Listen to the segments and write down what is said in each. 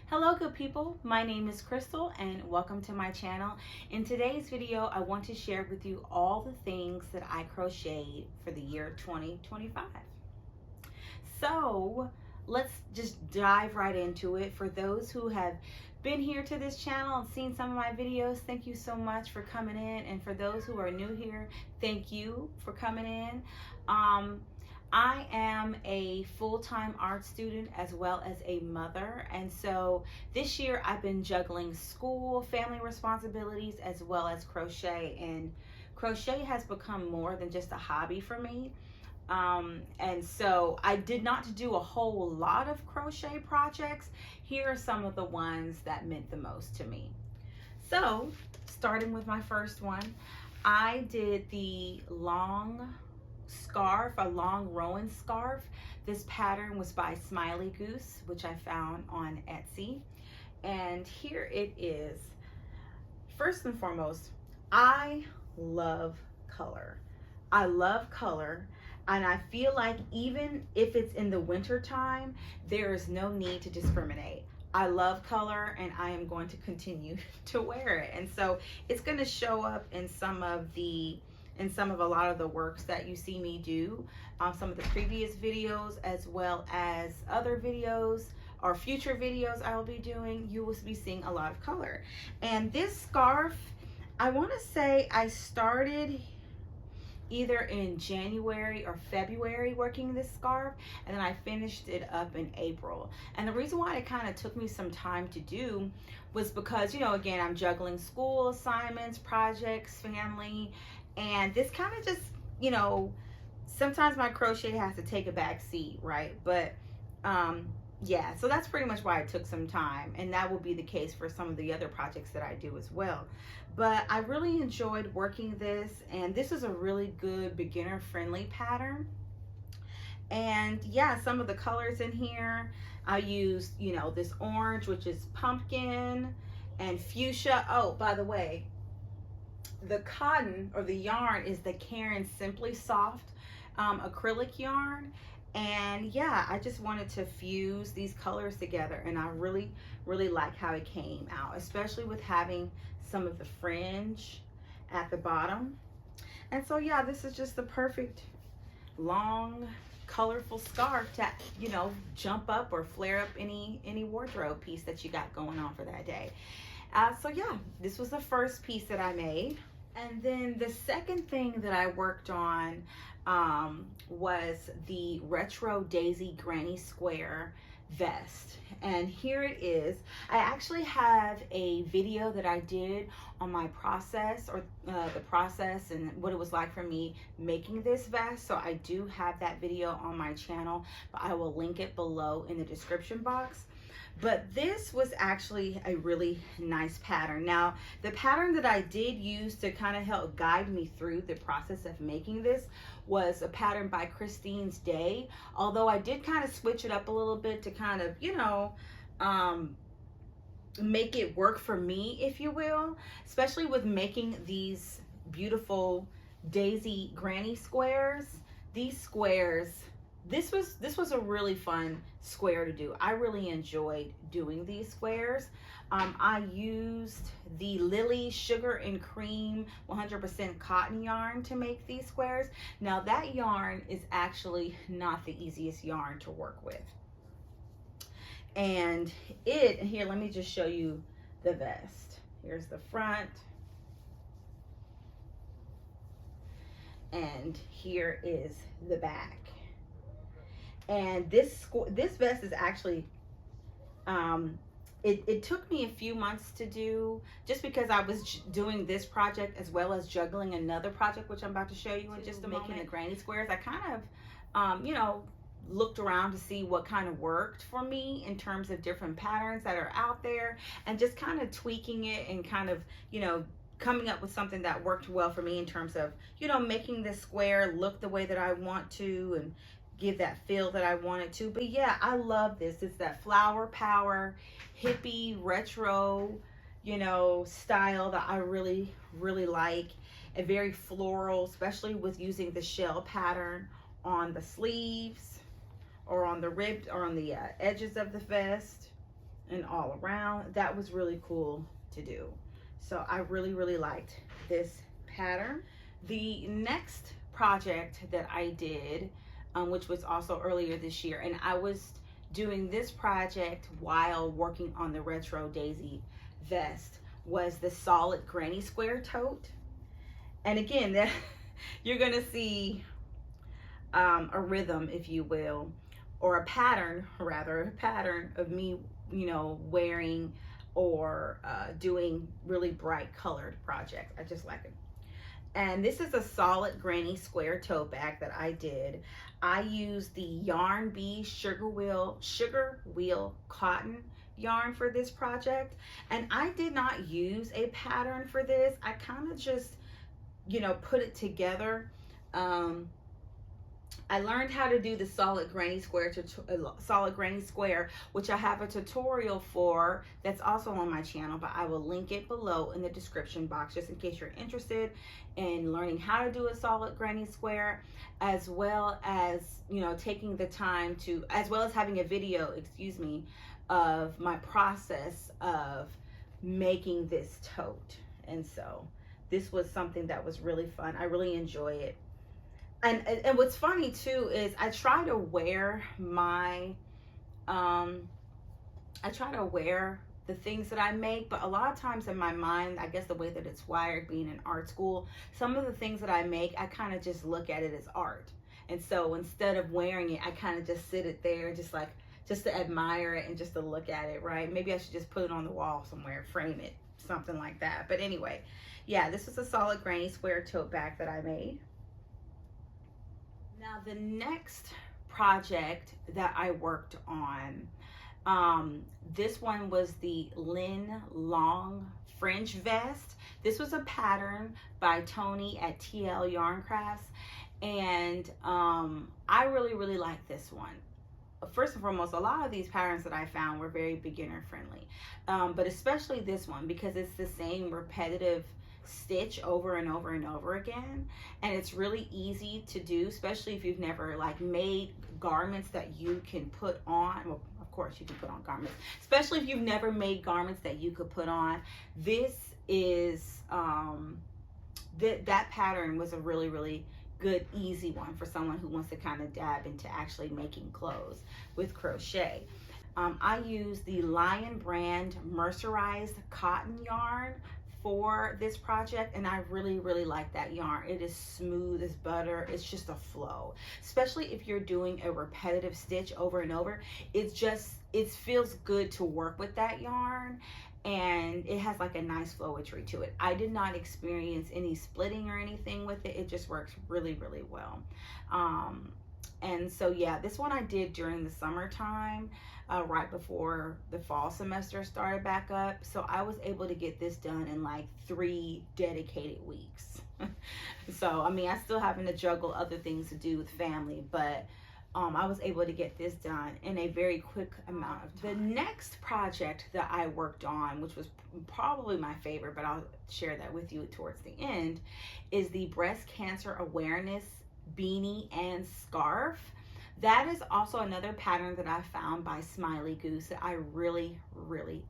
Hello good people, my name is Krystal and welcome to my channel. In today's video, I want to share with you all the things that I crocheted for the year 2025. So let's just dive right into it. For those who have been here to this channel and seen some of my videos, thank you so much for coming in. And for those who are new here, thank you for coming in. I am a full-time art student as well as a mother, and so this year I've been juggling school, family responsibilities, as well as crochet, and crochet has become more than just a hobby for me. And so I did not do a whole lot of crochet projects. Here are some of the ones that meant the most to me. So starting with my first one, I did the long scarf, a long Rowan scarf. This pattern was by Smiley Goose, which I found on Etsy. And here it is. First and foremost, I love color. I love color. And I feel like even if it's in the winter time, there is no need to discriminate. I love color and I am going to continue to wear it. And so it's going to show up in some of a lot of the works that you see me do, some of the previous videos, as well as other videos or future videos I will be doing. You will be seeing a lot of color. And this scarf, I want to say I started either in January or February working this scarf, and then I finished it up in April. And the reason why it kind of took me some time to do was because, you know, again, I'm juggling school assignments, projects, family, and this kind of just, you know, sometimes my crochet has to take a back seat, right? But yeah, so that's pretty much why it took some time, and that will be the case for some of the other projects that I do as well. But I really enjoyed working this, and this is a really good beginner friendly pattern. And yeah, some of the colors in here, I used, you know, this orange, which is pumpkin, and fuchsia. Oh, by the way, the cotton or the yarn is the Karen Simply Soft acrylic yarn. And yeah, I just wanted to fuse these colors together, and I really like how it came out, especially with having some of the fringe at the bottom. And so yeah, this is just the perfect long colorful scarf to, you know, jump up or flare up any wardrobe piece that you got going on for that day. So yeah, this was the first piece that I made. And then the second thing that I worked on was the retro daisy granny square vest. And here it is. I actually have a video that I did on my process, or the process and what it was like for me making this vest. So I do have that video on my channel, but I will link it below in the description box. But this was actually a really nice pattern. Now, the pattern that I did use to kind of help guide me through the process of making this was a pattern by Christine's Day. Although I did kind of switch it up a little bit to kind of, you know, make it work for me, if you will, especially with making these beautiful daisy granny squares. These squares, this was a really fun square to do. I really enjoyed doing these squares. I used the Lily Sugar and Cream 100% cotton yarn to make these squares. Now that yarn is actually not the easiest yarn to work with. And here, let me just show you the vest. Here's the front. And here is the back. And this vest is actually, it took me a few months to do, just because I was doing this project as well as juggling another project, which I'm about to show you in just a moment. Making the granny squares, I kind of, you know, looked around to see what kind of worked for me in terms of different patterns that are out there, and just kind of tweaking it and kind of, you know, coming up with something that worked well for me in terms of, you know, making this square look the way that I want to and give that feel that I wanted to. But yeah, I love this. It's that flower power, hippie, retro, you know, style that I really like. A very floral, especially with using the shell pattern on the sleeves or on the ribbed or on the edges of the vest. and all around. That was really cool to do. So I really, really liked this pattern. The next project that I did, which was also earlier this year, and I was doing this project while working on the retro daisy vest, was the solid granny square tote. And again, that you're gonna see a rhythm, if you will, or a pattern, rather, a pattern of me, you know, wearing or doing really bright colored projects. I just like it. And this is a solid granny square tote bag that I did. I used the Yarn Bee sugar wheel cotton yarn for this project, and I did not use a pattern for this. I kind of just, you know, put it together. I learned how to do the solid granny square, which I have a tutorial for that's also on my channel, but I will link it below in the description box just in case you're interested in learning how to do a solid granny square, as well as, you know, taking the time to, as well as having a video, excuse me, of my process of making this tote. And so this was something that was really fun. I really enjoy it. And what's funny too is I try to wear my the things that I make, but a lot of times in my mind, I guess the way that it's wired, being in art school, some of the things that I make, I kind of just look at it as art. And so instead of wearing it, I kind of just sit it there, just to admire it and just to look at it, right? Maybe I should just put it on the wall somewhere, frame it, something like that. But anyway, yeah, this is a solid granny square tote bag that I made. Now the next project that I worked on, this one was the Lynn long fringe vest. This was a pattern by Tony at TL Yarn Crafts, and I really like this one. First and foremost, a lot of these patterns that I found were very beginner friendly, but especially this one because it's the same repetitive stitch over and over and over again, and it's really easy to do, especially if you've never like made garments that you can put on. Well, of course you can put on garments, especially if you've never made garments that you could put on. This is that pattern was a really good easy one for someone who wants to kind of dab into actually making clothes with crochet. I use the Lion brand mercerized cotton yarn for this project, and I really like that yarn. It is smooth as butter. It's just a flow, especially if you're doing a repetitive stitch over and over. It feels good to work with that yarn, and it has like a nice flowetry to it. I did not experience any splitting or anything with it. It just works really well. And so yeah, this one I did during the summertime, right before the fall semester started back up. So I was able to get this done in like 3 dedicated weeks. So I mean, I still having to juggle other things to do with family, but I was able to get this done in a very quick amount of time. The next project that I worked on, which was probably my favorite, but I'll share that with you towards the end, is the breast cancer awareness beanie and scarf. That is also another pattern that I found by Smiley Goose that I really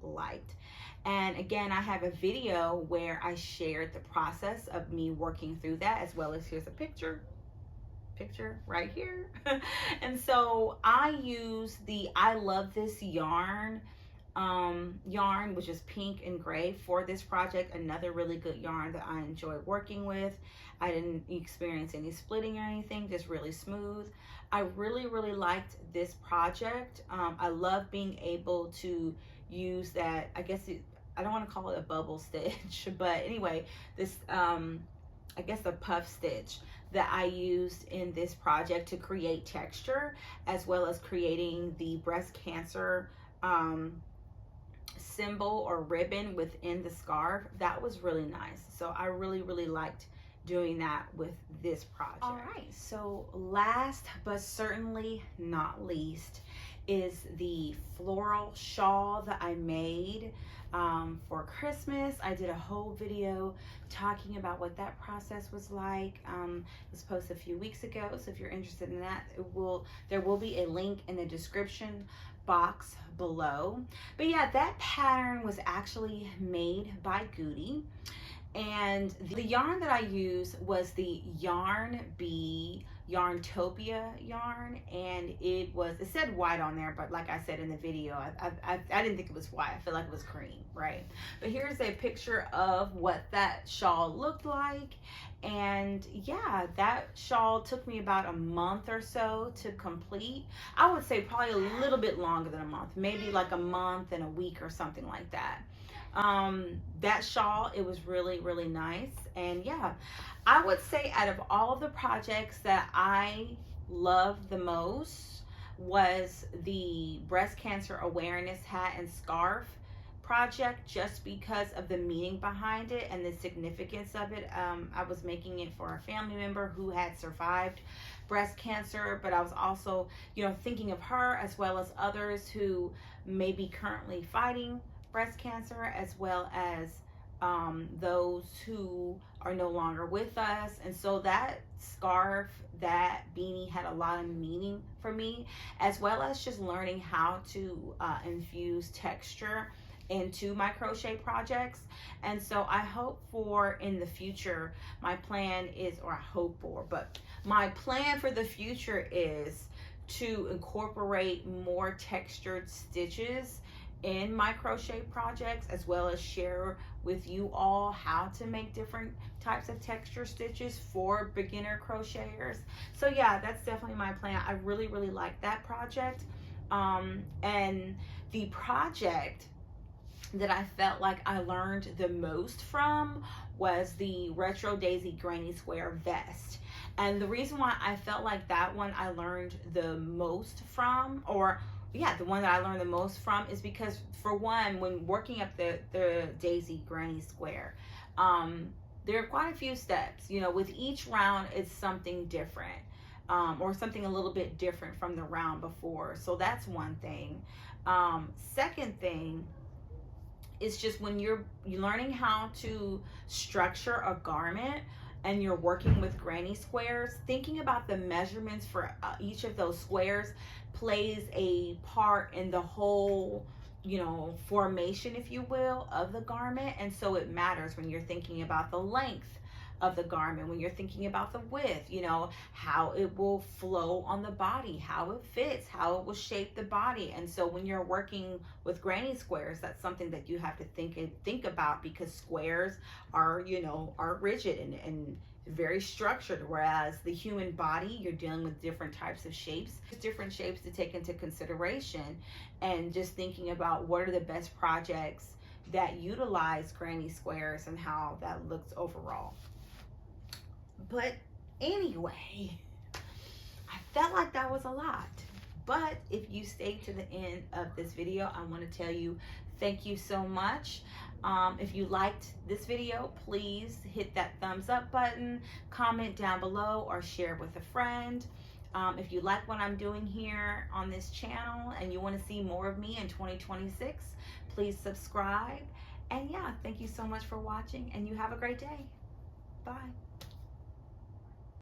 liked. And again, I have a video where I shared the process of me working through that, as well as here's a picture right here. And so I use the I Love This yarn, which is pink and gray, for this project. Another really good yarn that I enjoy working with. I didn't experience any splitting or anything, just really smooth. I really liked this project. I love being able to use that, I guess I don't want to call it a bubble stitch, but anyway, this I guess a puff stitch that I used in this project to create texture, as well as creating the breast cancer symbol or ribbon within the scarf. That was really nice. So I really liked doing that with this project. All right, so last but certainly not least is the floral shawl that I made for Christmas. I did a whole video talking about what that process was like. It was posted a few weeks ago, so if you're interested in that, there will be a link in the description box below. But yeah, that pattern was actually made by Goody. And the yarn that I used was the Yarn Bee Yarntopia yarn, and it said white on there, but like I said in the video, I didn't think it was white. I feel like it was cream, right? But here's a picture of what that shawl looked like. And yeah, that shawl took me about a month or so to complete. I would say probably a little bit longer than a month, maybe like a month and a week or something like that. That shawl, it was really, really nice. And yeah, I would say out of all of the projects that I loved the most was the breast cancer awareness hat and scarf project, just because of the meaning behind it and the significance of it. I was making it for a family member who had survived breast cancer, but I was also, thinking of her as well as others who may be currently fighting breast cancer, as well as those who are no longer with us. And so that scarf, that beanie had a lot of meaning for me, as well as just learning how to infuse texture into my crochet projects. And so I hope for in the future, my plan for the future is to incorporate more textured stitches in my crochet projects, as well as share with you all how to make different types of texture stitches for beginner crocheters. So yeah, that's definitely my plan. I really, really like that project. And the project that I felt like I learned the most from was the Retro Daisy Granny Square vest. And the reason why I felt like that one I learned the most from, the one that I learned the most from, is because, for one, when working up the Daisy Granny Square, there are quite a few steps. With each round, it's something different, or something a little bit different from the round before. So that's one thing. Second thing is just when you're learning how to structure a garment and you're working with granny squares, thinking about the measurements for each of those squares plays a part in the whole, formation, if you will, of the garment. And so it matters when you're thinking about the length of the garment, when you're thinking about the width, how it will flow on the body, how it fits, how it will shape the body. And so when you're working with granny squares, that's something that you have to think about, because squares are rigid and very structured, whereas the human body, you're dealing with different types of shapes, different shapes to take into consideration, and just thinking about what are the best projects that utilize granny squares and how that looks overall. But anyway, I felt like that was a lot. But if you stayed to the end of this video, I want to tell you thank you so much. If you liked this video, please hit that thumbs up button, comment down below, or share with a friend. If you like what I'm doing here on this channel and you want to see more of me in 2026, please subscribe. And yeah, thank you so much for watching, and you have a great day. Bye.